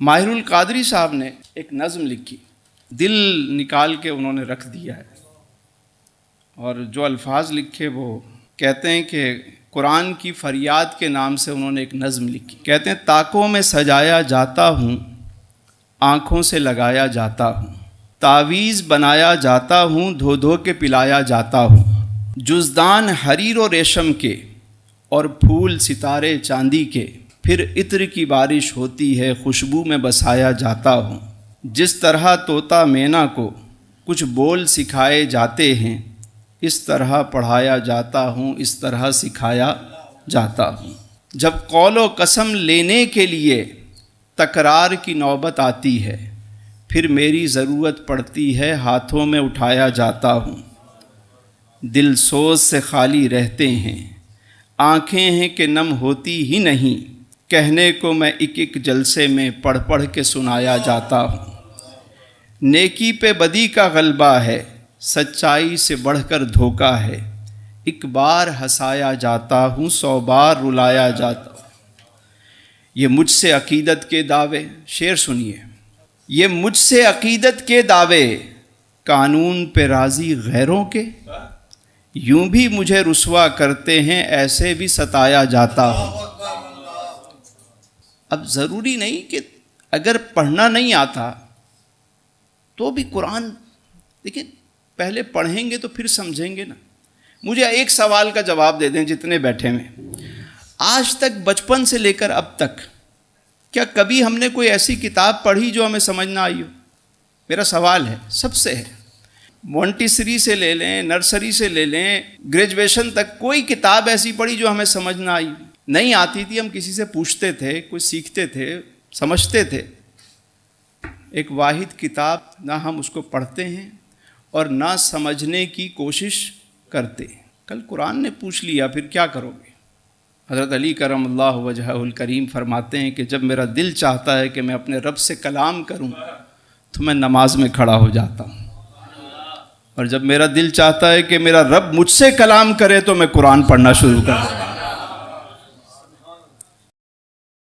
ماہر القادری صاحب نے ایک نظم لکھی، دل نکال کے انہوں نے رکھ دیا ہے، اور جو الفاظ لکھے وہ کہتے ہیں کہ قرآن کی فریاد کے نام سے انہوں نے ایک نظم لکھی۔ کہتے ہیں طاقوں میں سجایا جاتا ہوں، آنکھوں سے لگایا جاتا ہوں، تعویذ بنایا جاتا ہوں، دھو دھو کے پلایا جاتا ہوں، جزدان حریر و ریشم کے اور پھول ستارے چاندی کے، پھر عطر کی بارش ہوتی ہے، خوشبو میں بسایا جاتا ہوں، جس طرح طوطا مینا کو کچھ بول سکھائے جاتے ہیں، اس طرح پڑھایا جاتا ہوں، اس طرح سکھایا جاتا ہوں۔ جب قول و قسم لینے کے لیے تکرار کی نوبت آتی ہے، پھر میری ضرورت پڑتی ہے، ہاتھوں میں اٹھایا جاتا ہوں، دل سوز سے خالی رہتے ہیں، آنکھیں ہیں کہ نم ہوتی ہی نہیں، کہنے کو میں ایک ایک جلسے میں پڑھ پڑھ کے سنایا جاتا ہوں، نیکی پہ بدی کا غلبہ ہے، سچائی سے بڑھ کر دھوکہ ہے، ایک بار ہنسایا جاتا ہوں، 100 بار رلایا جاتا ہوں۔ یہ مجھ سے عقیدت کے دعوے، شعر سنیے، یہ مجھ سے عقیدت کے دعوے، قانون پہ راضی غیروں کے، یوں بھی مجھے رسوا کرتے ہیں، ایسے بھی ستایا جاتا ہوں۔ اب ضروری نہیں کہ اگر پڑھنا نہیں آتا تو بھی قرآن، دیکھیں پہلے پڑھیں گے تو پھر سمجھیں گے نا۔ مجھے ایک سوال کا جواب دے دیں جتنے بیٹھے ہیں، آج تک بچپن سے لے کر اب تک کیا کبھی ہم نے کوئی ایسی کتاب پڑھی جو ہمیں سمجھ نہ آئی ہو؟ میرا سوال ہے، سب سے ہے، مونٹیسری سے لے لیں، نرسری سے لے لیں، گریجویشن تک کوئی کتاب ایسی پڑھی جو ہمیں سمجھ نہ آئی؟ نہیں آتی تھی، ہم کسی سے پوچھتے تھے، کوئی سیکھتے تھے، سمجھتے تھے۔ ایک واحد کتاب نہ ہم اس کو پڑھتے ہیں اور نہ سمجھنے کی کوشش کرتے۔ کل قرآن نے پوچھ لیا پھر کیا کرو گے؟ حضرت علی کرم اللہ وجہہ الکریم فرماتے ہیں کہ جب میرا دل چاہتا ہے کہ میں اپنے رب سے کلام کروں تو میں نماز میں کھڑا ہو جاتا ہوں، اور جب میرا دل چاہتا ہے کہ میرا رب مجھ سے کلام کرے تو میں قرآن پڑھنا شروع کر دیتا ہوں۔